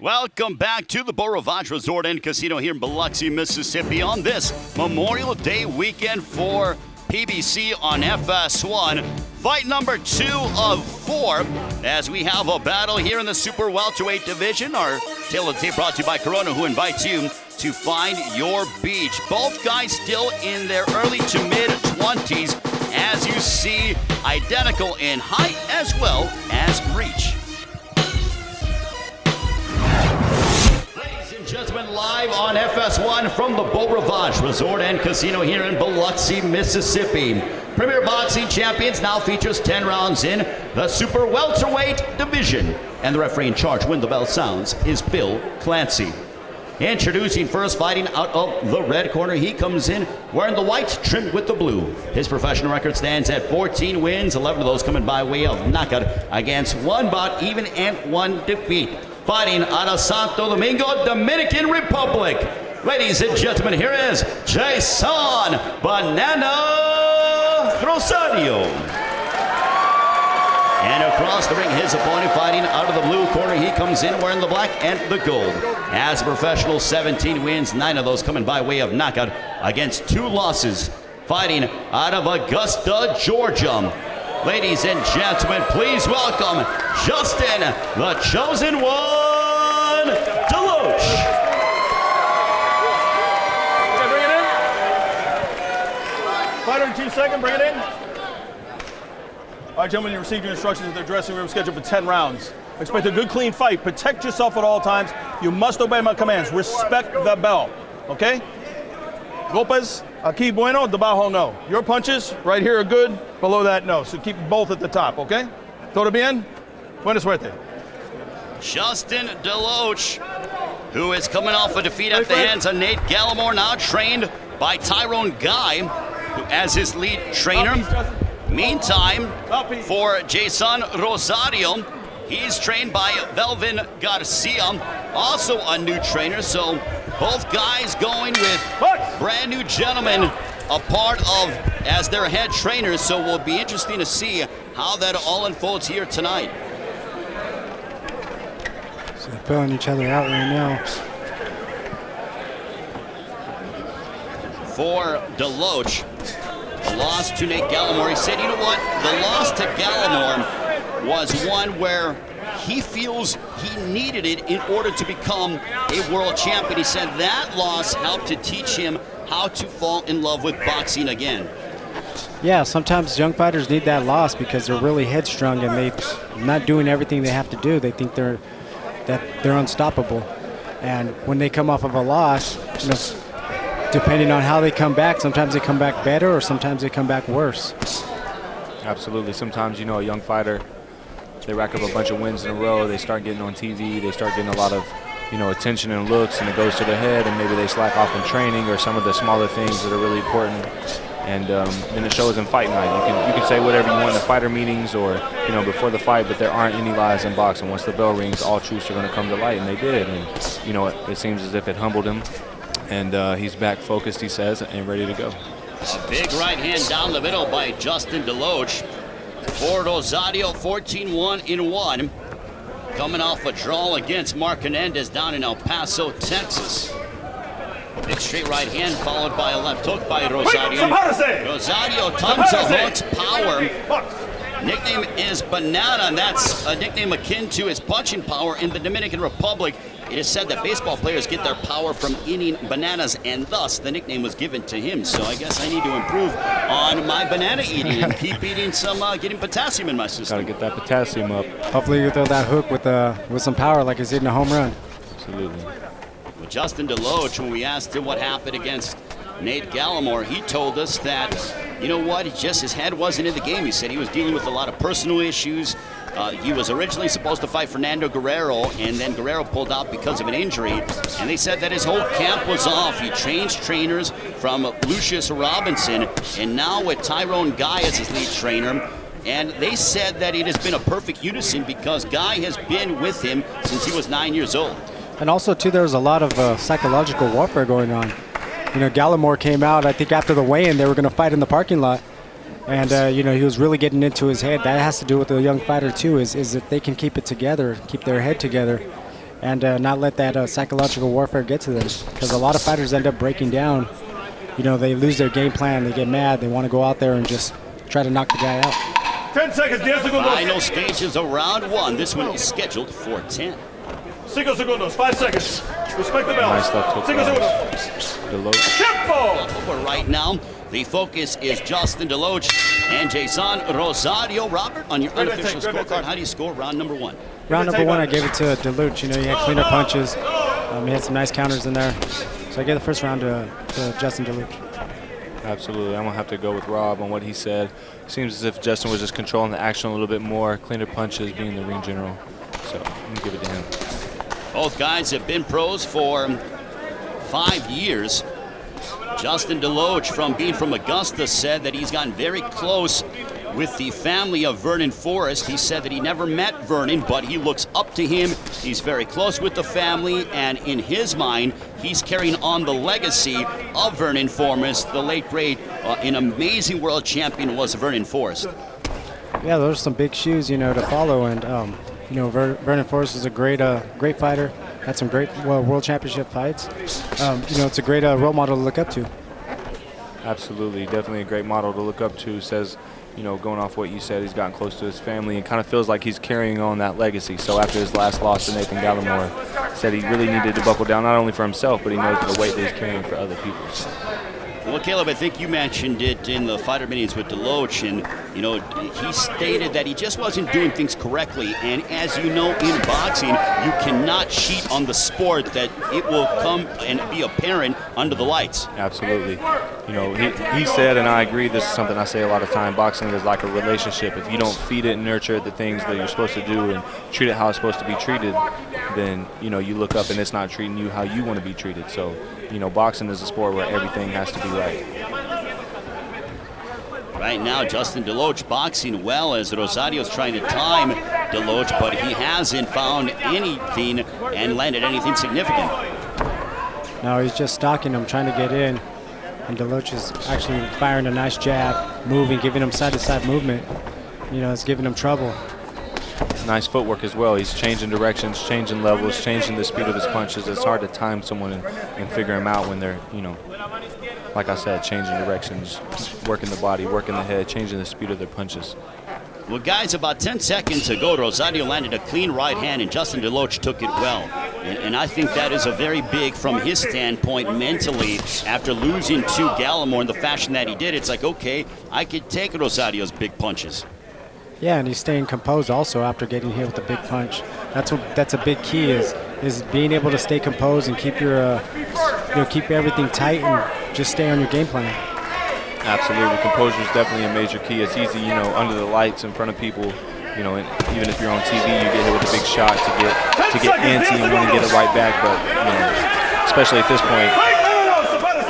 Welcome back to the Beau Rivage Resort and Casino here in Biloxi, Mississippi on this Memorial Day weekend for PBC on FS1. Fight number 2 of 4 as we have a battle here in the super welterweight division. Our tale of the tape brought to you by Corona, who invites you to find your beach. Both guys still in their early to mid-20s, as you see, identical in height as well as reach. Gentlemen, live on FS1 from the Beau Rivage Resort and Casino here in Biloxi, Mississippi. Premier Boxing Champions now features 10 rounds in the super welterweight division. And the referee in charge when the bell sounds is Bill Clancy. Introducing first, fighting out of the red corner, he comes in wearing the white trimmed with the blue. His professional record stands at 14 wins, 11 of those coming by way of knockout against 1 bout even and 1 defeat. Fighting out of Santo Domingo, Dominican Republic. Ladies and gentlemen, here is Jeison Rosario. And across the ring, his opponent fighting out of the blue corner. He comes in wearing the black and the gold. As a professional, 17 wins, 9 of those coming by way of knockout against 2 losses. Fighting out of Augusta, Georgia. Ladies and gentlemen, please welcome Justin, the Chosen One, DeLoach. Okay, bring it in. Fighter in 2 seconds, bring it in. All right, gentlemen, you received your instructions at the dressing room scheduled for 10 rounds. Expect a good, clean fight. Protect yourself at all times. You must obey my commands. Respect the bell, okay? Golpes, aquí bueno, debajo no. Your punches right here are good, below that no. So keep both at the top, okay? Todo bien? Buena suerte. Justin DeLoach, who is coming off a defeat at the hands of Nate Gallimore, now trained by Tyrone Guy as his lead trainer. Meantime, for Jeison Rosario, he's trained by Velvin Garcia, also a new trainer. So both guys going with brand new gentlemen, a part of as their head trainers. So it will be interesting to see how that all unfolds here tonight. So they're filling each other out right now. For DeLoach, a loss to Nate Gallimore. He said, you know what? The loss to Gallimore was one where he feels he needed it in order to become a world champion. He said that loss helped to teach him how to fall in love with boxing again. Yeah, sometimes young fighters need that loss because they're really headstrong and they're not doing everything they have to do. They think they're unstoppable. And when they come off of a loss, you know, depending on how they come back, sometimes they come back better or sometimes they come back worse. Absolutely. Sometimes, you know, a young fighter, they rack up a bunch of wins in a row, they start getting on TV, they start getting a lot of, you know, attention and looks, and it goes to their head, and maybe they slack off in training or some of the smaller things that are really important. And then it shows in fight night. You can say whatever you want in the fighter meetings or, you know, before the fight, but there aren't any lies in boxing. Once the bell rings, all truths are going to come to light, and they did. And, you know, it seems as if it humbled him. And he's back focused, he says, and ready to go. A big right hand down the middle by Justin DeLoach. For Rosario, 14-1-1. Coming off a draw against Mark Hernandez down in El Paso, Texas. Big straight right hand followed by a left hook by Rosario. Rosario, tons of hooks, power. Nickname is Banana, and that's a nickname akin to his punching power in the Dominican Republic. It is said that baseball players get their power from eating bananas, and thus the nickname was given to him. So I guess I need to improve on my banana eating and keep eating some, getting potassium in my system. Got to get that potassium up. Hopefully you throw that hook with some power like he's hitting a home run. Absolutely. Well, Justin DeLoach, when we asked him what happened against Nate Gallimore, he told us that, you know what, just his head wasn't in the game. He said he was dealing with a lot of personal issues. He was originally supposed to fight Fernando Guerrero, and then Guerrero pulled out because of an injury. And they said that his whole camp was off. He changed trainers from Lucius Robinson, and now with Tyrone Guy as his lead trainer. And they said that it has been a perfect unison because Guy has been with him since he was 9 years old. And also, too, there was a lot of psychological warfare going on. You know, Gallimore came out, I think after the weigh-in, they were going to fight in the parking lot. And, you know, he was really getting into his head. That has to do with the young fighter, too, is that they can keep it together, keep their head together. and not let that psychological warfare get to them. Because a lot of fighters end up breaking down. You know, they lose their game plan, they get mad, they want to go out there and just try to knock the guy out. 10 seconds, 10 segundos. Final stages of round one. This one is scheduled for 10. 5 segundos, 5 seconds. Respect the bell. Nice left hook. 5 segundos. DeLoach. Tempo! But right now, the focus is Justin DeLoach and Jeison Rosario. Robert, on your unofficial scorecard, how do you score round number one? Round number one, I gave it to DeLoach. You know, he had cleaner punches. He had some nice counters in there. So I gave the first round to Justin DeLoach. Absolutely. I'm going to have to go with Rob on what he said. Seems as if Justin was just controlling the action a little bit more, cleaner punches, being the ring general. So I'm going to give it to him. Both guys have been pros for 5 years. Justin DeLoach, being from Augusta, said that he's gotten very close with the family of Vernon Forrest. He said that he never met Vernon, but he looks up to him. He's very close with the family, and in his mind, he's carrying on the legacy of Vernon Forrest, the late great, an amazing world champion was Vernon Forrest. Yeah, those are some big shoes, you know, to follow, and you know, Vernon Forrest is a great fighter. Had some great world championship fights. You know, it's a great role model to look up to. Absolutely, definitely a great model to look up to. Says, you know, going off what you said, he's gotten close to his family and kind of feels like he's carrying on that legacy. So after his last loss to Nathan Gallimore, said he really needed to buckle down, not only for himself, but he knows the weight that he's carrying for other people. So. Well, Caleb, I think you mentioned it in the fighter meetings with DeLoach, and, you know, he stated that he just wasn't doing things correctly. And as you know, in boxing, you cannot cheat on the sport, that it will come and be apparent under the lights. Absolutely. You know, he said, and I agree, this is something I say a lot of time, boxing is like a relationship. If you don't feed it and nurture it, the things that you're supposed to do and treat it how it's supposed to be treated, then, you know, you look up and it's not treating you how you want to be treated. So, you know, boxing is a sport where everything has to be right. Right now, Justin DeLoach boxing well as Rosario's trying to time DeLoach, but he hasn't found anything and landed anything significant. No, he's just stalking him, trying to get in. And DeLoach is actually firing a nice jab, moving, giving him side-to-side movement. You know, it's giving him trouble. Nice footwork as well. He's changing directions, changing levels, changing the speed of his punches. It's hard to time someone and figure them out when they're, you know, like I said, changing directions, working the body, working the head, changing the speed of their punches. Well, guys, about 10 seconds ago, Rosario landed a clean right hand, and Justin DeLoach took it well. And I think that is a very big, from his standpoint, mentally, after losing to Gallimore in the fashion that he did. It's like, okay, I could take Rosario's big punches. Yeah, and he's staying composed also after getting hit with a big punch. That's a big key is being able to stay composed and keep your keep everything tight and just stay on your game plan. Absolutely, composure is definitely a major key. It's easy, you know, under the lights in front of people, you know, and even if you're on TV, you get hit with a big shot to get antsy and want to get it right back. But, you know, especially at this point,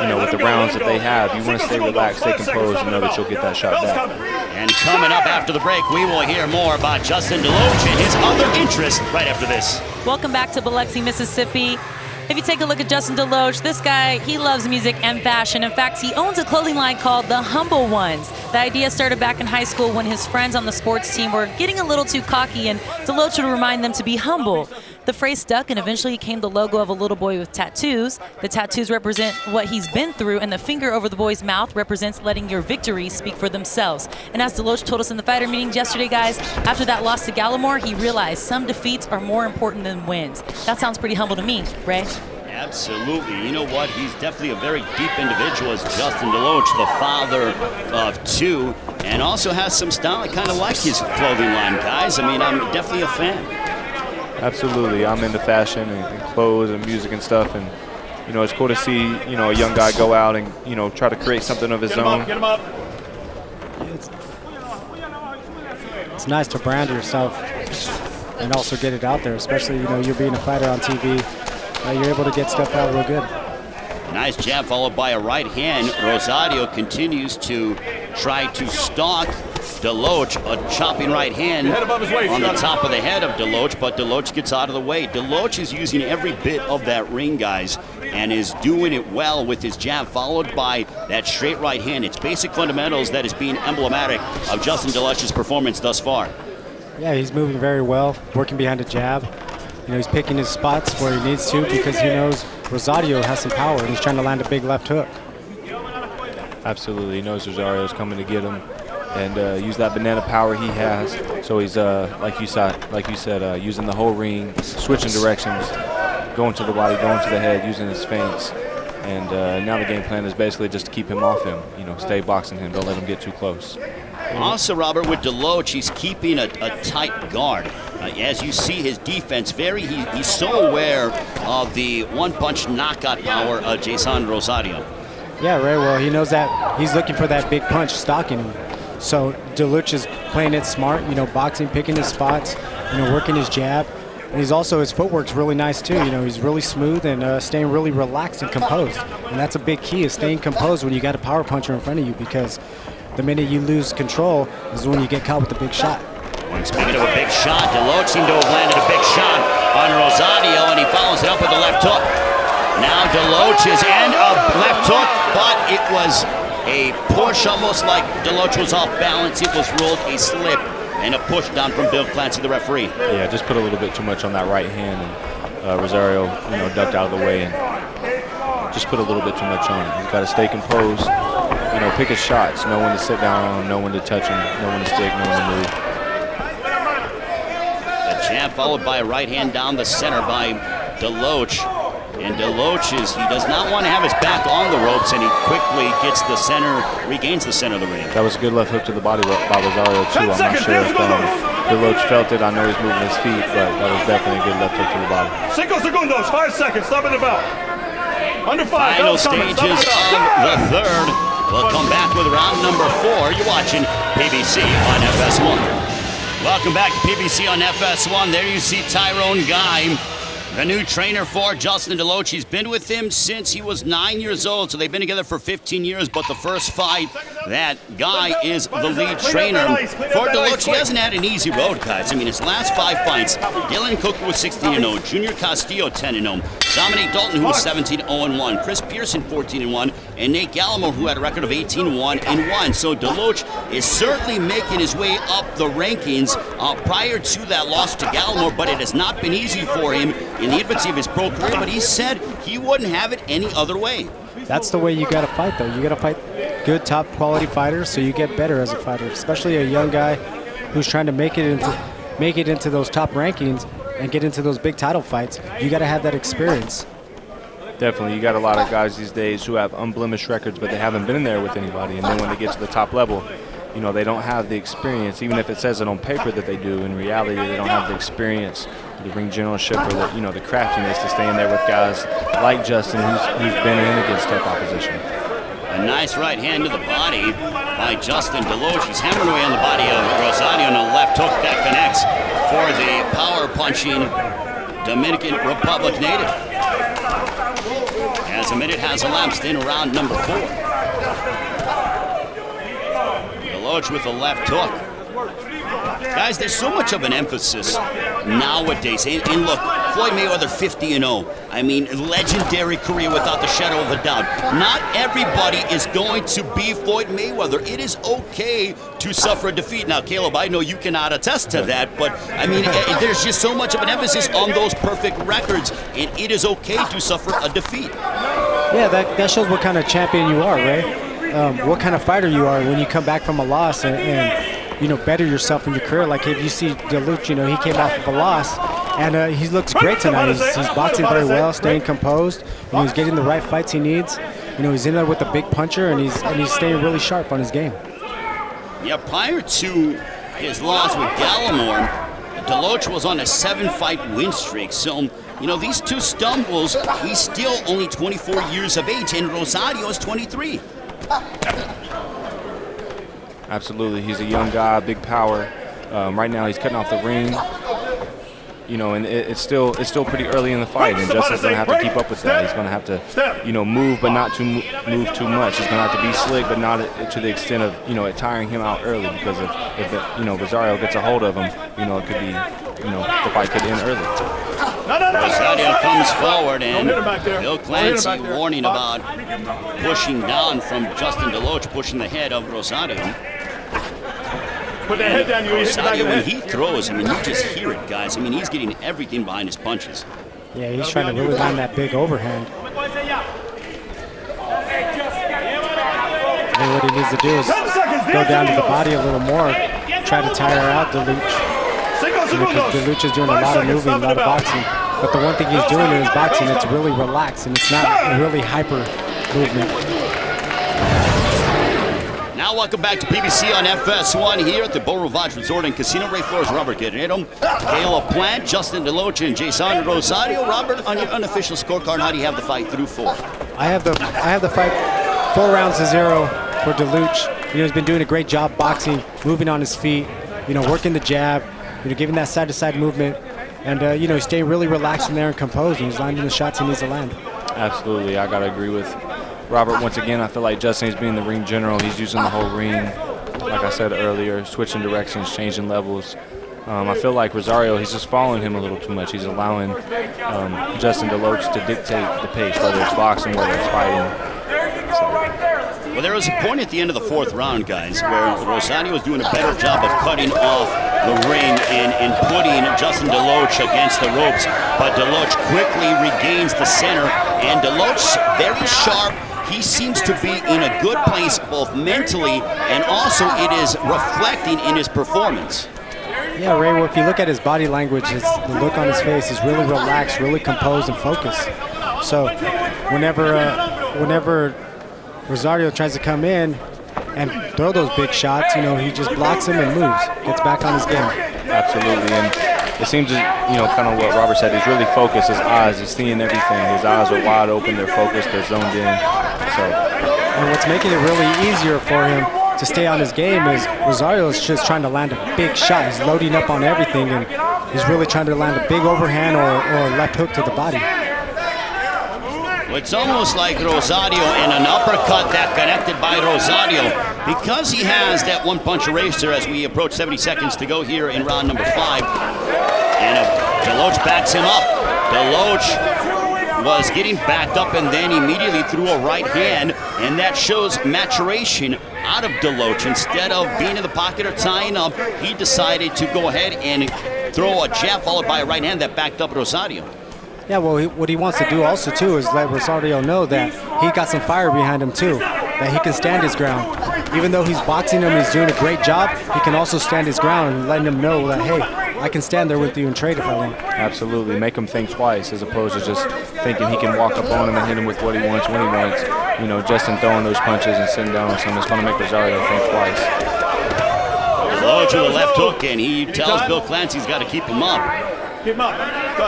you know, with the rounds that they have, you want to stay relaxed, stay composed, and know that you'll get that shot back. And coming up after the break, we will hear more about Justin DeLoach and his other interests right after this. Welcome back to Biloxi, Mississippi. If you take a look at Justin DeLoach, this guy, he loves music and fashion. In fact, he owns a clothing line called The Humble Ones. The idea started back in high school when his friends on the sports team were getting a little too cocky, and DeLoach would remind them to be humble. The phrase stuck, and eventually came the logo of a little boy with tattoos. The tattoos represent what he's been through, and the finger over the boy's mouth represents letting your victories speak for themselves. And as DeLoach told us in the fighter meetings yesterday, guys, after that loss to Gallimore, he realized some defeats are more important than wins. That sounds pretty humble to me, Ray. Absolutely. You know what? He's definitely a very deep individual as Justin DeLoach, the father of two, and also has some style. I kind of like his clothing line, guys. I mean, I'm definitely a fan. Absolutely. I'm into fashion and clothes and music and stuff, and, you know, it's cool to see, you know, a young guy go out and, you know, try to create something of his own. Get him up. It's nice to brand yourself and also get it out there, especially, you know, you're being a fighter on TV. You're able to get stuff out real good. Nice jab followed by a right hand. Rosario continues to try to stalk DeLoach, a chopping right hand on the top of the head of DeLoach, but DeLoach gets out of the way. DeLoach is using every bit of that ring, guys, and is doing it well with his jab followed by that straight right hand. It's basic fundamentals that is being emblematic of Justin DeLoach's performance thus far. Yeah, he's moving very well, working behind a jab. he's picking his spots where he needs to because he knows Rosario has some power and he's trying to land a big left hook. Absolutely, he knows Rosario's coming to get him and use that banana power he has. So he's, like you said, using the whole ring, switching directions, going to the body, going to the head, using his feints. And now the game plan is basically just to keep him off him, stay boxing him, don't let him get too close. Also, Robert, with DeLoach, he's keeping a tight guard. As you see his defense, he's so aware of the one-punch knockout power of Jeison Rosario. Yeah, right. Well, he knows that he's looking for that big punch, stalking him. So DeLoach is playing it smart, boxing, picking his spots, working his jab. And his footwork's really nice too. He's really smooth and staying really relaxed and composed. And that's a big key, is staying composed when you got a power puncher in front of you, because the minute you lose control is when you get caught with a big shot. And speaking of a big shot, DeLoach seemed to have landed a big shot on Rosario, and he follows it up with the left hook. Now DeLoach is in a left hook, but it was a push, almost like DeLoach was off balance. It was ruled a slip and a push down from Bill Clancy, the referee. Yeah, just put a little bit too much on that right hand, and Rosario, ducked out of the way and just put a little bit too much on it. He's got to stay composed, pick his shots, know when to sit down on him, know when to touch him, know when to stick, know when to move. The jab followed by a right hand down the center by DeLoach. And DeLoach he does not want to have his back on the ropes, and he quickly regains the center of the ring. That was a good left hook to the body by Rosario too. I'm not sure if DeLoach felt it. I know he's moving his feet, but that was definitely a good left hook to the body. 5 segundos, 5 seconds, stop in the belt. Under 5. Final stages of the third. We'll come back with round number 4. You're watching PBC on FS1. Welcome back to PBC on FS1. There you see Tyrone Guy, the new trainer for Justin DeLoach. He's been with him since he was 9 years old, so they've been together for 15 years, but the first fight, that guy is the lead trainer. For DeLoach, he hasn't had an easy road, guys. His last 5 fights, Dylan Cook was 16-0, Junior Castillo 10-0, Dominic Dalton, who was 17-0-1, Chris Pearson 14-1, and Nate Gallimore, who had a record of 18-1-1. So DeLoach is certainly making his way up the rankings prior to that loss to Gallimore, but it has not been easy for him in the infancy of his pro career, but he said he wouldn't have it any other way. That's the way you got to fight, though. You got to fight good, top quality fighters, so you get better as a fighter, especially a young guy who's trying to make it into those top rankings and get into those big title fights. You got to have that experience. Definitely. You got a lot of guys these days who have unblemished records, but they haven't been in there with anybody, and then when they get to the top level, they don't have the experience. Even if it says it on paper that they do, in reality they don't have the experience, the ring generalship, or the craftiness to stay in there with guys like Justin, who's been in against tough opposition. A nice right hand to the body by Justin DeLoach. He's hammering away on the body of Rosario, and a left hook that connects for the power-punching Dominican Republic native. As a minute has elapsed in round number 4. DeLoach with a left hook. Guys, there's so much of an emphasis nowadays. And look, Floyd Mayweather 50-0. Legendary career without the shadow of a doubt. Not everybody is going to be Floyd Mayweather. It is okay to suffer a defeat. Now, Caleb, I know you cannot attest to that, but there's just so much of an emphasis on those perfect records, and it is okay to suffer a defeat. Yeah, that shows what kind of champion you are, right? What kind of fighter you are when you come back from a loss and better yourself in your career. Like if you see DeLoach, he came off of a loss, and he looks great tonight. He's boxing very well, staying composed, and he's getting the right fights he needs. He's in there with a big puncher, and he's staying really sharp on his game. Yeah, prior to his loss with Gallimore, DeLoach was on a 7-fight win streak. So, these two stumbles, he's still only 24 years of age, and Rosario is 23. Absolutely, he's a young guy, big power. Right now, he's cutting off the ring. And it's still pretty early in the fight, and Justin's going to have to keep up with that. He's going to have to, move, but not to move too much. He's going to have to be slick, but not to the extent of, it tiring him out early. Because if Rosario gets a hold of him, it could be, the fight could end early. Rosario comes forward, and Bill Clancy warning about pushing down from Justin DeLoach, pushing the head of Rosario. Put that head down, you hit the back of Rosario, the when head. he throws, I mean, you just hear it, guys. I mean, he's getting everything behind his punches. Yeah, he's trying to really land that big overhand. And then what he needs to do is go down to the body a little more, try to tire out DeLoach. Because DeLoach is doing a lot of moving, a lot of boxing. But the one thing he's doing in his boxing, it's really relaxed, and it's not a really hyper movement. Now welcome back to PBC on FS1 here at the Beau Rivage Resort and Casino. Ray Flores, Robert Guerrero, Caleb Plant, Justin DeLoach, and Jeison Rosario. Robert, on your unofficial scorecard, how do you have the fight through 4? I have the fight 4 rounds to 0 for DeLoach. You know, he's been doing a great job boxing, moving on his feet, you know, working the jab, you know, giving that side-to-side movement, and you know, staying really relaxed in there and composed, and he's landing the shots he needs to land. Absolutely, I gotta agree with Robert. Once again, I feel like Justin's being the ring general. He's using the whole ring, like I said earlier, switching directions, changing levels. I feel like Rosario, he's just following him a little too much. He's allowing Justin DeLoach to dictate the pace, whether it's boxing, whether it's fighting. Well, there was a point at the end of the 4th round, guys, where Rosario was doing a better job of cutting off the ring and putting Justin DeLoach against the ropes. But DeLoach quickly regains the center, and DeLoach, very sharp. He seems to be in a good place both mentally and also it is reflecting in his performance. Yeah, Ray, well, if you look at his body language, the look on his face is really relaxed, really composed and focused. So whenever Rosario tries to come in and throw those big shots, you know, he just blocks him and moves, gets back on his game. Absolutely, and it seems, you know, kind of what Robert said, he's really focused, his eyes, he's seeing everything. His eyes are wide open, they're focused, they're zoned in. And what's making it really easier for him to stay on his game is Rosario is just trying to land a big shot. He's loading up on everything, and he's really trying to land a big overhand or a left hook to the body. It's almost like Rosario and an uppercut that connected by Rosario. Because he has that one-punch eraser as we approach 70 seconds to go here in round number 5. And DeLoach backs him up. DeLoach was getting backed up and then immediately threw a right hand, and that shows maturation out of DeLoach. Instead of being in the pocket or tying up, he decided to go ahead and throw a jab followed by a right hand that backed up Rosario. Yeah, well, what he wants to do also, too, is let Rosario know that he got some fire behind him, too, that he can stand his ground. Even though he's boxing him, he's doing a great job, he can also stand his ground and letting him know that, hey, I can stand there with you and trade if I want. Absolutely. Make him think twice as opposed to just thinking he can walk up on him and hit him with what he wants when he wants. You know, Justin throwing those punches and sitting down on some is going to make Rosario think twice. DeLoach with a left hook, and he tells Bill Clancy he's got to keep him up. Keep him up.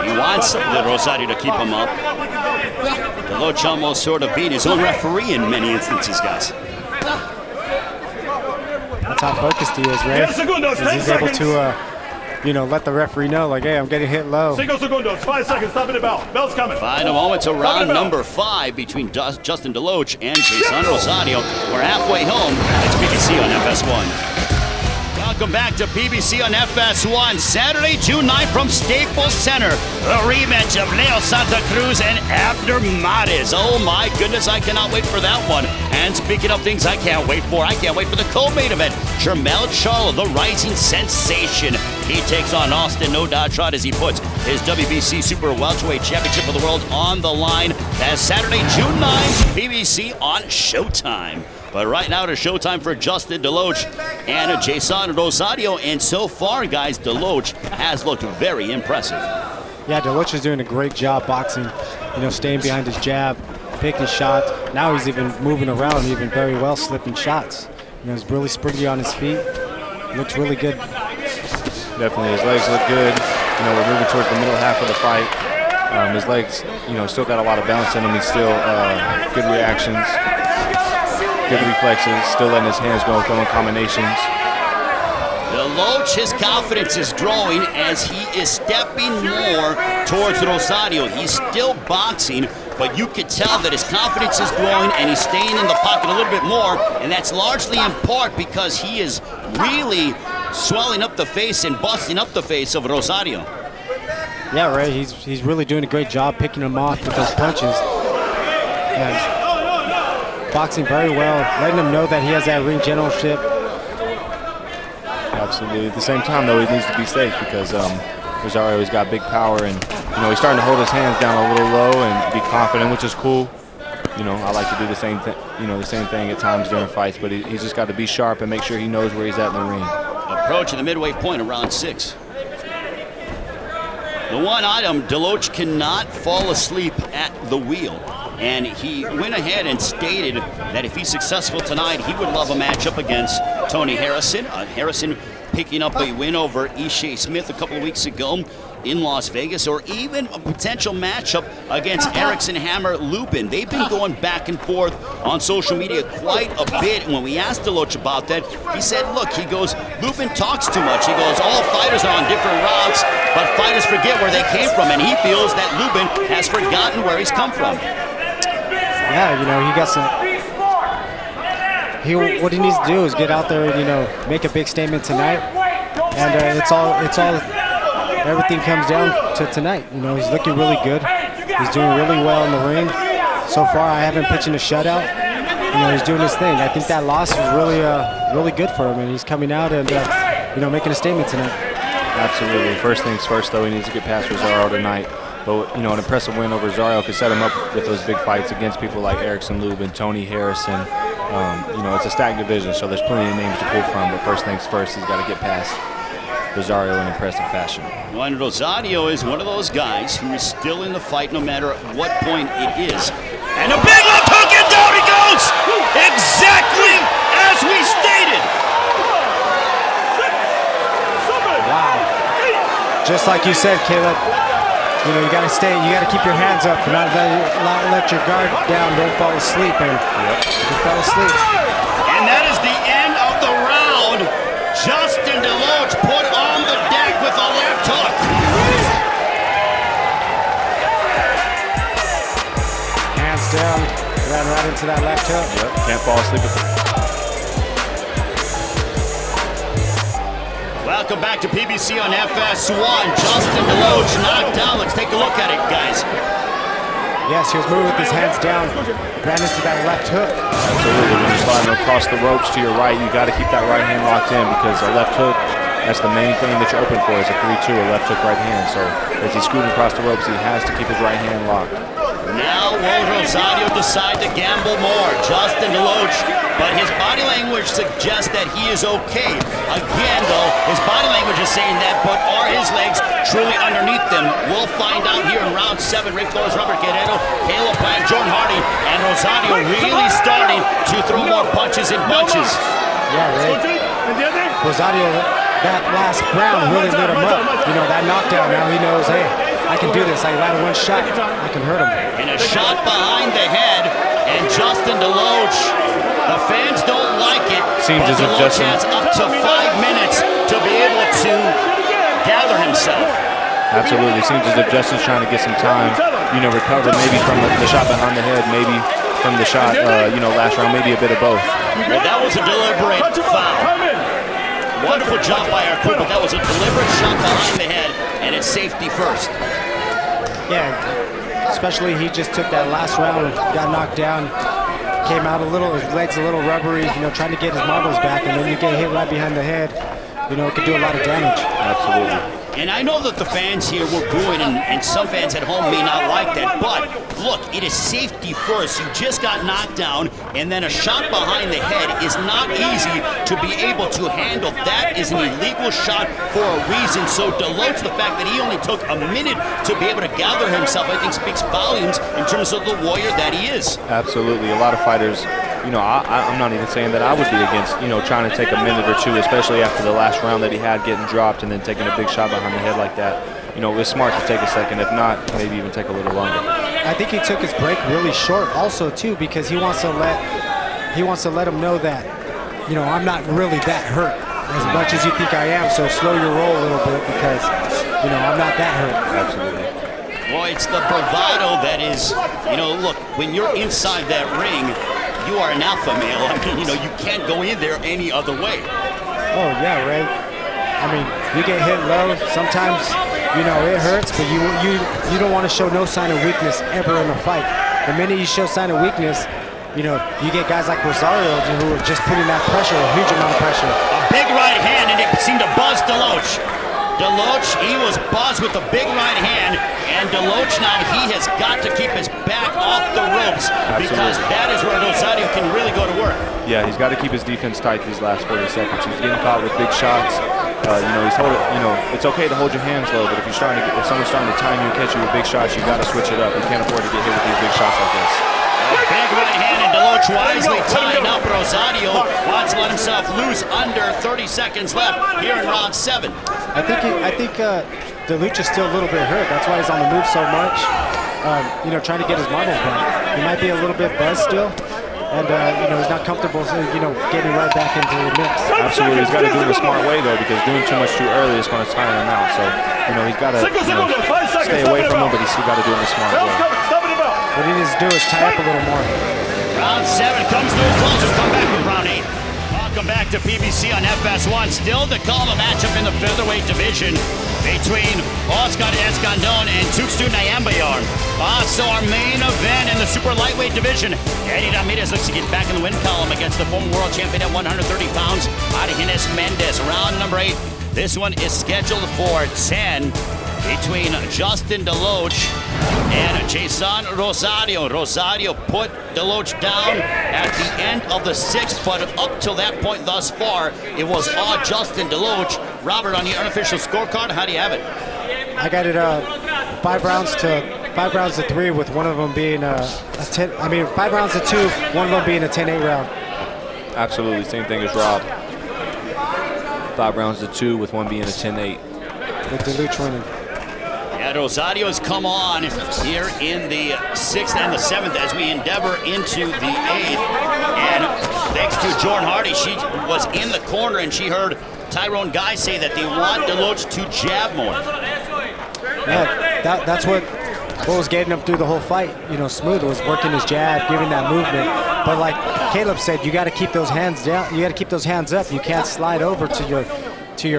He wants Rosario to keep him up. DeLoach almost sort of beat his own referee in many instances, guys. That's how focused he is, Ray. He's able to, you know, let the referee know, like, hey, I'm getting hit low. 5 secondos. 5 seconds. Stop in the bell. Bell's coming. Final moments of round number 5 between Justin DeLoach and Jeison Rosario. We're halfway home. It's PBC on FS1. Welcome back to PBC on FS1. Saturday, June 9th from Staples Center. The rematch of Leo Santa Cruz and Abner Mares. Oh my goodness, I cannot wait for that one. And speaking of things I can't wait for the co-main event. Jermell Charlo, the rising sensation. He takes on Austin No Doubt Trot as he puts his WBC Super Welterweight Championship of the World on the line. That's Saturday, June 9th, PBC on Showtime. But right now, it's showtime for Justin DeLoach and Jeison Rosario. And so far, guys, DeLoach has looked very impressive. Yeah, DeLoach is doing a great job boxing, you know, staying behind his jab, picking shots. Now he's even moving around even very well, slipping shots. You know, he's really springy on his feet. Looks really good. Definitely, his legs look good. You know, we're moving towards the middle half of the fight. His legs, you know, still got a lot of bounce in him. He's still good reactions. Good reflexes, still letting his hands go, throwing combinations. DeLoach, his confidence is growing as he is stepping more towards Rosario. He's still boxing, but you could tell that his confidence is growing and he's staying in the pocket a little bit more, and that's largely in part because he is really swelling up the face and busting up the face of Rosario. Yeah, Ray, he's really doing a great job picking him off with those punches. And boxing very well, letting him know that he has that ring generalship. Absolutely. At the same time, though, he needs to be safe because Rosario's got big power, and he's starting to hold his hands down a little low and be confident, which is cool. I like to do the same thing, the same thing at times during fights, but he's just got to be sharp and make sure he knows where he's at in the ring. Approaching the midway point of round 6. The one item, DeLoach cannot fall asleep at the wheel. And he went ahead and stated that if he's successful tonight, he would love a matchup against Tony Harrison. Harrison picking up a win over Ishe Smith a couple of weeks ago in Las Vegas, or even a potential matchup against Erickson Hammer Lubin. They've been going back and forth on social media quite a bit. And when we asked DeLoach about that, he said, look, he goes, Lubin talks too much. He goes, all fighters are on different routes, but fighters forget where they came from. And he feels that Lubin has forgotten where he's come from. Yeah, he got some. What he needs to do is get out there and make a big statement tonight, and it's all. Everything comes down to tonight. He's looking really good. He's doing really well in the ring. So far, I haven't pitching a shutout. He's doing his thing. I think that loss was really good for him, and he's coming out and making a statement tonight. Absolutely. First things first, though, he needs to get past Rosario tonight. But, an impressive win over Rosario could set him up with those big fights against people like Erickson Lubin, Tony Harrison. It's a stacked division, so there's plenty of names to pull from. But first things first, he's got to get past Rosario in impressive fashion. Well, and Rosario is one of those guys who is still in the fight no matter what point it is. And a big left hook, and down he goes! Exactly as we stated! Wow. Just like you said, Caleb. You gotta keep your hands up, not let your guard down, don't fall asleep, and you fell asleep. And that is the end of the round. Justin DeLoach put on the deck with a left hook. Hands down, ran right into that left hook. Yep, can't fall asleep with it. Welcome back to PBC on FS1. Justin DeLoach knocked down. Let's take a look at it, guys. Yes, he was moving with his hands down, ran into that left hook. Absolutely. When you're sliding across the ropes to your right, you got to keep that right hand locked in because a left hook, that's the main thing that you're open for is a 3-2, a left hook right hand. So as he's scooting across the ropes, he has to keep his right hand locked. Now will Rosario decide to gamble more? Justin DeLoach, but his body language suggests that he is okay. Again, though, his body language is saying that, but are his legs truly underneath them? We'll find out here in round 7. Ray Flores, Robert Guerrero, Caleb Plant, Jordan Hardy, and Rosario really starting to throw more punches in bunches. Yeah, Ray. Rosario, that last round really lit him up. That knockdown, now he knows, hey, I can do this. I got one shot. I can hurt him. And a shot behind the head, and Justin DeLoach, the fans don't like it. Seems as if Justin has up to 5 minutes to be able to gather himself. Absolutely. Seems as if Justin's trying to get some time, recover maybe from the shot behind the head, maybe from the shot, last round, maybe a bit of both. Well, that was a deliberate foul. Wonderful job by our crew, but that was a deliberate shot behind the head, and it's safety first. Yeah, especially he just took that last round, got knocked down, came out his legs a little rubbery, trying to get his marbles back, and then you get hit right behind the head, it could do a lot of damage. Absolutely. And I know that the fans here were booing, and some fans at home may not like that, but look, it is safety first. You just got knocked down, and then a shot behind the head is not easy to be able to handle. That is an illegal shot for a reason. So DeLoach, the fact that he only took a minute to be able to gather himself, I think speaks volumes in terms of the warrior that he is. Absolutely. A lot of fighters, I'm not even saying that I would be against, trying to take a minute or two, especially after the last round that he had getting dropped and then taking a big shot behind the head like that. It's smart to take a second. If not, maybe even take a little longer. I think he took his break really short also too, because he wants to let him know that, I'm not really that hurt as much as you think I am. So slow your roll a little bit because, I'm not that hurt. Absolutely. Boy, it's the bravado that is, look, when you're inside that ring, you are an alpha male. I mean, you can't go in there any other way. Oh, yeah, Ray. I mean, you get hit low. Sometimes, it hurts, but you don't want to show no sign of weakness ever in a fight. The minute you show sign of weakness, you get guys like Rosario who are just putting that pressure, a huge amount of pressure. A big right hand, and it seemed to buzz DeLoach. DeLoach, he was buzzed with the big right hand, and DeLoach now, he has got to keep his back off the ropes. Absolutely. Because that is where Rosario can really go to work. Yeah, he's got to keep his defense tight these last 40 seconds. He's getting caught with big shots. He's holding. It's okay to hold your hands low, but if you're if someone's starting to time you and catch you with big shots, you got to switch it up. You can't afford to get hit with these big shots like this. Big right hand, and DeLoach wisely tying up Rosario. Wants to let himself loose under 30 seconds left here in round 7. I think DeLoach is still a little bit hurt. That's why he's on the move so much. Trying to get his marbles back. He might be a little bit buzzed still, and he's not comfortable, getting right back into the mix. Absolutely, he's got to do it a smart way though, because doing too much too early is going to tire him out. So he's got to stay away from him, but he's still got to do it in a smart way. What he needs to do is tie up a little more. Round 7 comes no closer. Come back with round 8. Welcome back to PBC on FS1. Still to call a matchup in the featherweight division between Oscar Escandon and Tuxtu Nyambayor. Also our main event in the super lightweight division. Eddie Ramirez looks to get back in the win column against the former world champion at 130 pounds, Argenis Mendez. Round number 8. This one is scheduled for 10 between Justin DeLoach and Jeison Rosario. Rosario put DeLoach down at the end of the 6th, but up till that point thus far, it was all Justin DeLoach. Robert, on the unofficial scorecard, how do you have it? I got it 5 rounds to 3, with one of them being a 10. 5 rounds to 2, one of them being a 10-8 round. Absolutely, same thing as Rob. 5 rounds to 2, with one being a 10-8. With DeLoach winning. Yeah, Rosario has come on here in the 6th and the 7th as we endeavor into the 8th. And thanks to Jordan Hardy, she was in the corner and she heard Tyrone Guy say that they want DeLoach to jab more. Yeah, that's what was getting him through the whole fight. Smooth was working his jab, giving that movement. But like Caleb said, you got to keep those hands down. You got to keep those hands up. You can't slide over to your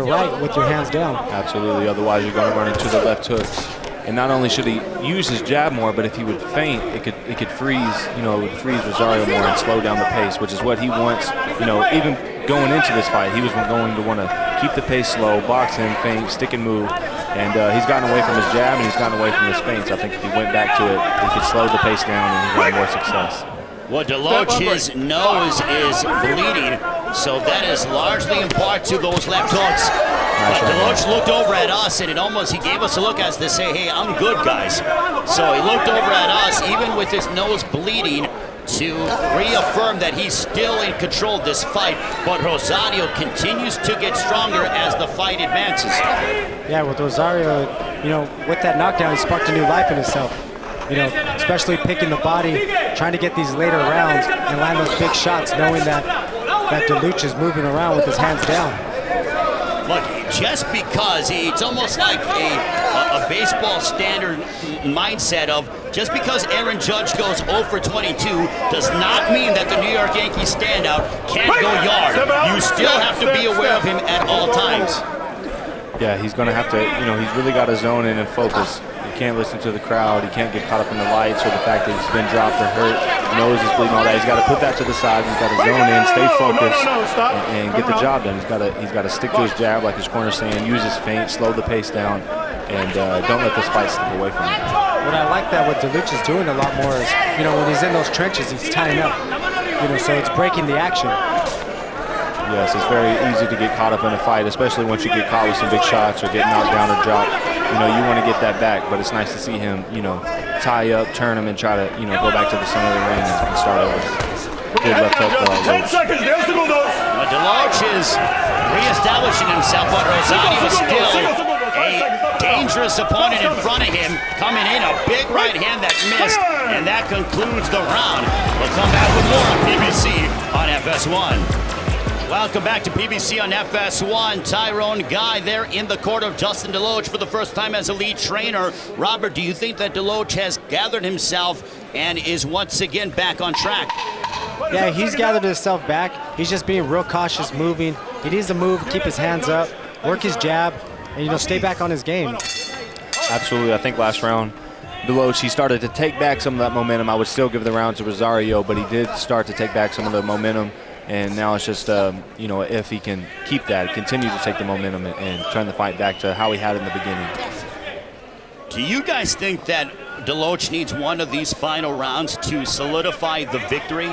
right with your hands down. Absolutely, otherwise you're going to run into the left hooks. And not only should he use his jab more, but if he would feint, it could freeze, it would freeze Rosario more and slow down the pace, which is what he wants. Even going into this fight, he was going to want to keep the pace slow, box in, feint, stick and move. And he's gotten away from his jab and he's gotten away from his feints. I think if he went back to it, he could slow the pace down and he'd have more success. Well, DeLoach's nose is bleeding, so that is largely in part to those left hooks. But DeLoach looked over at us, and he gave us a look as to say, hey, I'm good, guys. So he looked over at us, even with his nose bleeding, to reaffirm that he's still in control of this fight. But Rosario continues to get stronger as the fight advances. Yeah, with Rosario, with that knockdown, he sparked a new life in himself. Especially picking the body, trying to get these later rounds and land those big shots, knowing that DeLoach is moving around with his hands down. Look, just because it's almost like a baseball standard mindset of just because Aaron Judge goes 0 for 22 does not mean that the New York Yankees standout can't go yard. You still have to be aware of him at all times. Yeah, he's going to have to, he's really got to zone in and focus. He can't listen to the crowd. He can't get caught up in the lights or the fact that he's been dropped or hurt. Nose is bleeding, all that. He's got to put that to the side. He's got to zone in, stay focused, and get the job done. He's got to stick to his jab, like his corner's saying, use his feint, slow the pace down, and don't let this fight slip away from him. What I like that what DeLoach is doing a lot more is, when he's in those trenches, he's tying up. So it's breaking the action. Yes, it's very easy to get caught up in a fight, especially once you get caught with some big shots or get knocked down or dropped. You want to get that back, but it's nice to see him, tie up, turn him, and try to, go back to the center of the ring and start over. Good left hook. 10 seconds. There's the bulldoze. DeLoach is reestablishing himself, but Rosario is still a dangerous opponent in front of him. Coming in, a big right hand that missed, and that concludes the round. We'll come back with more on PBC on FS1. Welcome back to PBC on FS1. Tyrone Guy there in the court of Justin DeLoach for the first time as a lead trainer. Robert, do you think that DeLoach has gathered himself and is once again back on track? Yeah, he's gathered himself back. He's just being real cautious moving. He needs to move, keep his hands up, work his jab, and stay back on his game. Absolutely. I think last round, DeLoach, he started to take back some of that momentum. I would still give the round to Rosario, but he did start to take back some of the momentum. And now it's just, you know, if he can keep that, continue to take the momentum and turn the fight back to how he had in the beginning. Do you guys think that DeLoach needs one of these final rounds to solidify the victory?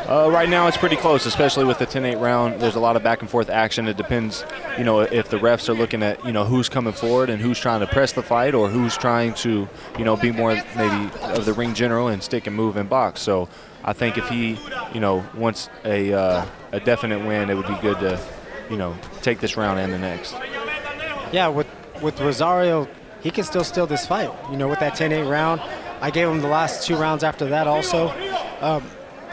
Right now it's pretty close, especially with the 10-8 round. There's a lot of back and forth action. It depends, you know, if the refs are looking at, you know, who's coming forward and who's trying to press the fight or who's trying to, you know, be more maybe of the ring general and stick and move and box. So I think if he, you know, wants a definite win, it would be good to, you know, take this round and the next. Yeah, with Rosario, he can still steal this fight. You know, with that 10-8 round, I gave him the last 2 rounds after that also.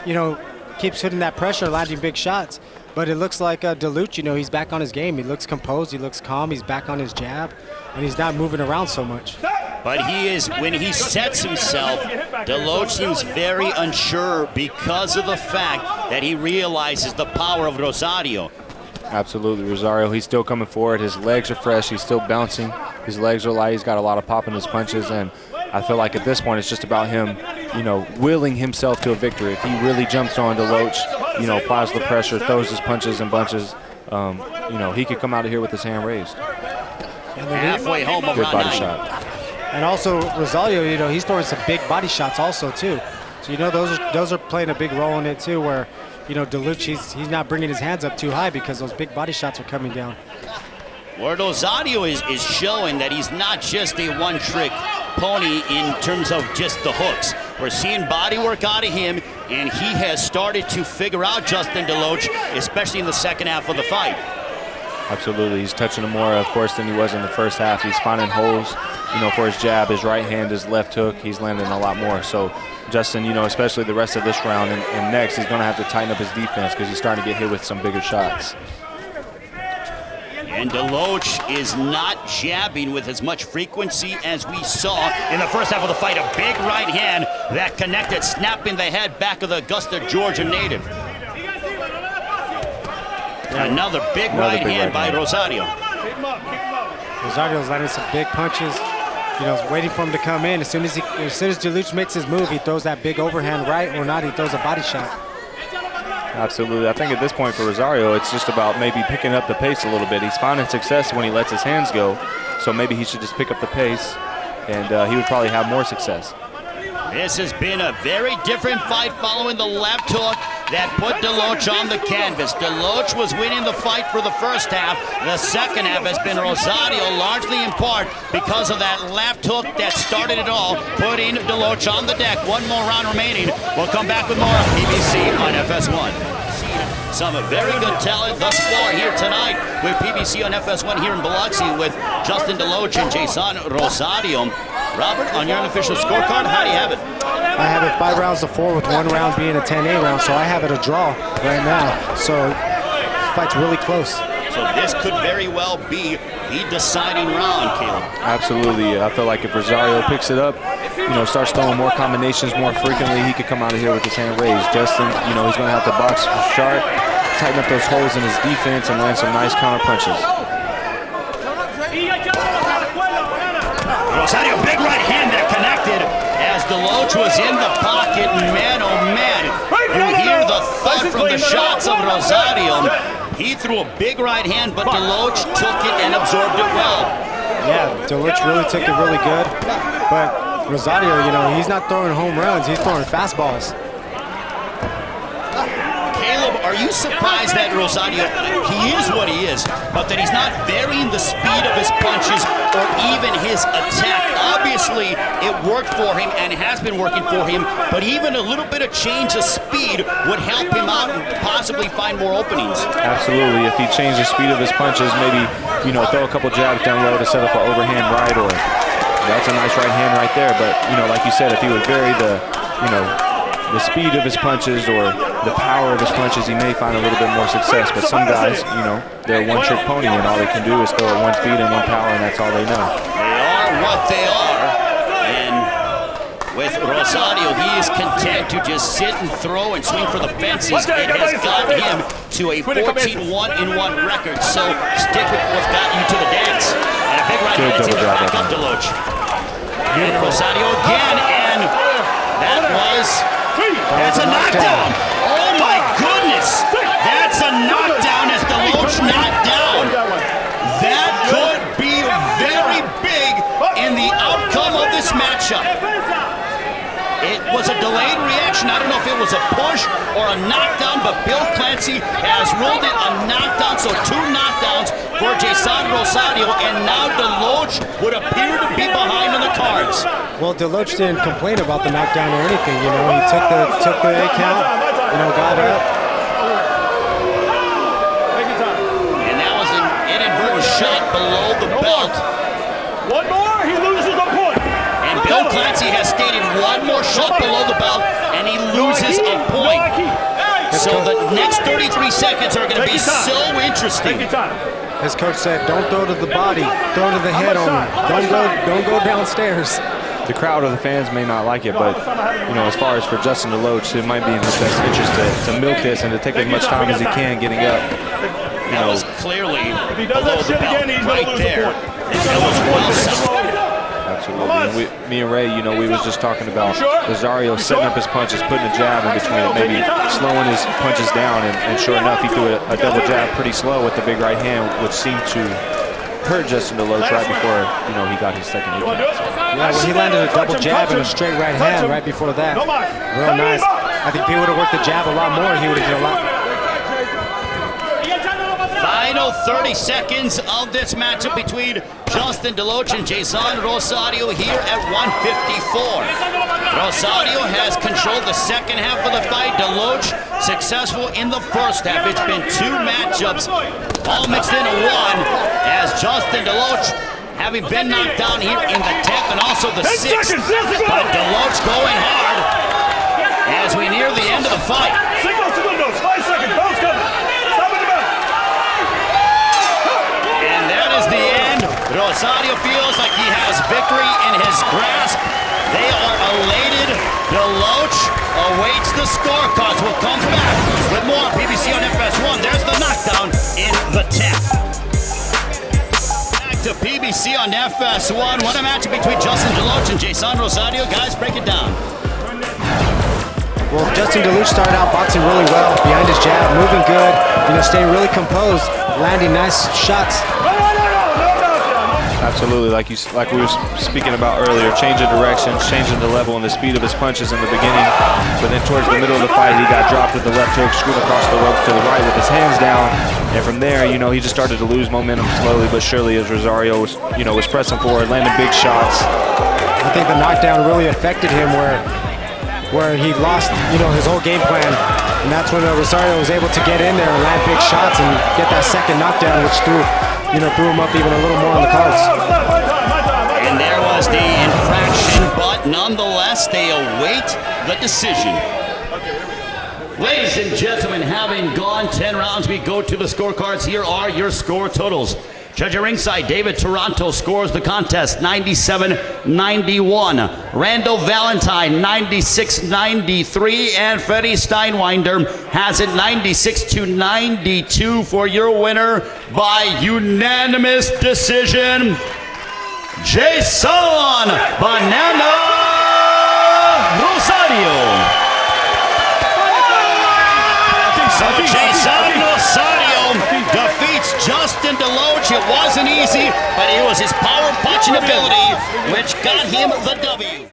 You know, keeps putting that pressure, landing big shots. But it looks like DeLoach, you know, he's back on his game. He looks composed, he looks calm, he's back on his jab, and he's not moving around so much. But he is, when he sets himself, DeLoach seems very unsure because of the fact that he realizes the power of Rosario. Absolutely, Rosario, he's still coming forward. His legs are fresh, he's still bouncing. His legs are light, he's got a lot of pop in his punches, and I feel like at this point it's just about him, you know, willing himself to a victory. If he really jumps on DeLoach, you know, applies the pressure, throws his punches and bunches, you know, he could come out of here with his hand raised. Halfway home of Good round body 9. shot. And also Rosario, you know, he's throwing some big body shots also too. So, you know, those are playing a big role in it too, where, you know, DeLoach, he's not bringing his hands up too high because those big body shots are coming down. Where Rosario is showing that he's not just a one-trick pony in terms of just the hooks. We're seeing body work out of him, and he has started to figure out Justin DeLoach, especially in the second half of the fight. Absolutely, he's touching him more, of course, than he was in the first half. He's finding holes, you know, for his jab, his right hand, his left hook. He's landing a lot more. So Justin, you know, especially the rest of this round and next, he's going to have to tighten up his defense because he's starting to get hit with some bigger shots. And DeLoach is not jabbing with as much frequency as we saw in the first half of the fight. A big right hand that connected, snapping the head back of the Augusta, Georgia native. Another big right hand by Rosario. Rosario's landing some big punches. You know, waiting for him to come in. As soon as DeLoach makes his move, he throws that big overhand right, or not, he throws a body shot. Absolutely. I think at this point for Rosario, it's just about maybe picking up the pace a little bit. He's finding success when he lets his hands go, so maybe he should just pick up the pace, and he would probably have more success. This has been a very different fight following the left hook that put DeLoach on the canvas. DeLoach was winning the fight for the first half. The second half has been Rosario, largely in part because of that left hook that started it all, putting DeLoach on the deck. One more round remaining. We'll come back with more on PBC on FS1. Some very good talent thus far here tonight with PBC on FS1 here in Biloxi with Justin DeLoach and Jeison Rosario. Robert, on your unofficial scorecard, how do you have it? I have it 5 rounds to 4 with 1 round being a 10-8 round, so I have it a draw right now. So the fight's really close. So this could very well be the deciding round, Caleb. Absolutely. I feel like if Rosario picks it up, you know, starts throwing more combinations more frequently, he could come out of here with his hand raised. Justin, you know, he's going to have to box sharp, tighten up those holes in his defense, and land some nice counter punches. Rosario, big right hand that connected as DeLoach was in the pocket. Man, oh man, you hear the thud from the shots of Rosario. He threw a big right hand, but DeLoach took it and absorbed it well. Yeah, DeLoach really took it really good. But Rosario, you know, he's not throwing home runs, he's throwing fastballs. Caleb, are you surprised that Rosario, he is what he is, but that he's not varying the speed of his punches or even his attack? Obviously, it worked for him and has been working for him, but even a little bit of change of speed would help him out and possibly find more openings. Absolutely. If he changed the speed of his punches, maybe, you know, throw a couple jabs down low to set up an overhand right, or that's a nice right hand right there. But, you know, like you said, if he would vary the, you know, the speed of his punches or the power of his punches, he may find a little bit more success. But some guys, you know, they're a one-trick pony, and all they can do is throw at one speed and one power, and that's all they know. They are what they are. And with Rosario, he is content to just sit and throw and swing for the fences. It has got him to a 14-1-1 record. So stick with what's got you to the dance. And a big right hand to back up DeLoach. And Rosario again, and that was... That's a knockdown. Oh my goodness. was a delayed reaction. I don't know if it was a push or a knockdown, but Bill Clancy has ruled it a knockdown, so 2 knockdowns for Jeison Rosario, and now DeLoach would appear to be behind on the cards. Well, DeLoach didn't complain about the knockdown or anything. You know, he took the 8 count, you know, got up. And that was an inadvertent shot below the belt. One more, he loses a point. And Bill Clancy has stated 1 more shot below the belt, and he loses a point. So the next 33 seconds are going to be so interesting. His coach said, "Don't throw to the body, throw to the head only. Don't go downstairs." The crowd or the fans may not like it, but you know, as far as for Justin DeLoach, it might be in his best interest to milk this and to take as much time as he can getting up. That was clearly below the belt, right there. That was well set. Absolutely. And me and Ray, you know, we was just talking about Rosario setting up his punches, putting a jab in between it, maybe slowing his punches down, and sure enough, he threw a double jab pretty slow with the big right hand, which seemed to hurt Justin DeLoach right before, you know, he got his second hit. Yeah, when he landed a double jab and a straight right hand right before that. Real nice. I think if he would have worked the jab a lot more, he would have hit a lot. Final 30 seconds of this matchup between Justin DeLoach and Jeison Rosario here at 154. Rosario has controlled the second half of the fight. DeLoach successful in the first half. It's been 2 matchups all mixed into one, as Justin DeLoach having been knocked down here in the 10th and also the 6th. But DeLoach going hard as we near the end of the fight. 5 seconds, bell's coming. Stop at the bell. And that is the end. Rosario feels like he has victory in his grasp. They are elated. DeLoach awaits the scorecards. We'll come back with more PBC on FS1. There's the knockdown in the 10th. Back to PBC on FS1. What a matchup between Justin DeLoach and Jeison Rosario. Guys, break it down. Well, Justin DeLoach started out boxing really well, behind his jab, moving good, you know, staying really composed, landing nice shots. Absolutely, like we were speaking about earlier, changing directions, changing the level and the speed of his punches in the beginning, but then towards the middle of the fight, he got dropped with the left hook, screwed across the ropes to the right with his hands down, and from there, you know, he just started to lose momentum slowly but surely as Rosario was, you know, was pressing forward, landing big shots. I think the knockdown really affected him where he lost, you know, his whole game plan, and that's when Rosario was able to get in there and land big shots and get that second knockdown, which threw him up even a little more on the cards. And there was the infraction, but nonetheless, they await the decision. Ladies and gentlemen, having gone 10 rounds, we go to the scorecards. Here are your score totals. Judge at ringside, David Toronto scores the contest 97-91. Randall Valentine 96-93, and Freddie Steinwinder has it 96-92 for your winner by unanimous decision, Jeison "Banana" Rosario. So Jeison Rosario defeats Justin DeLoach. It wasn't easy, but it was his power punching ability which got him the W.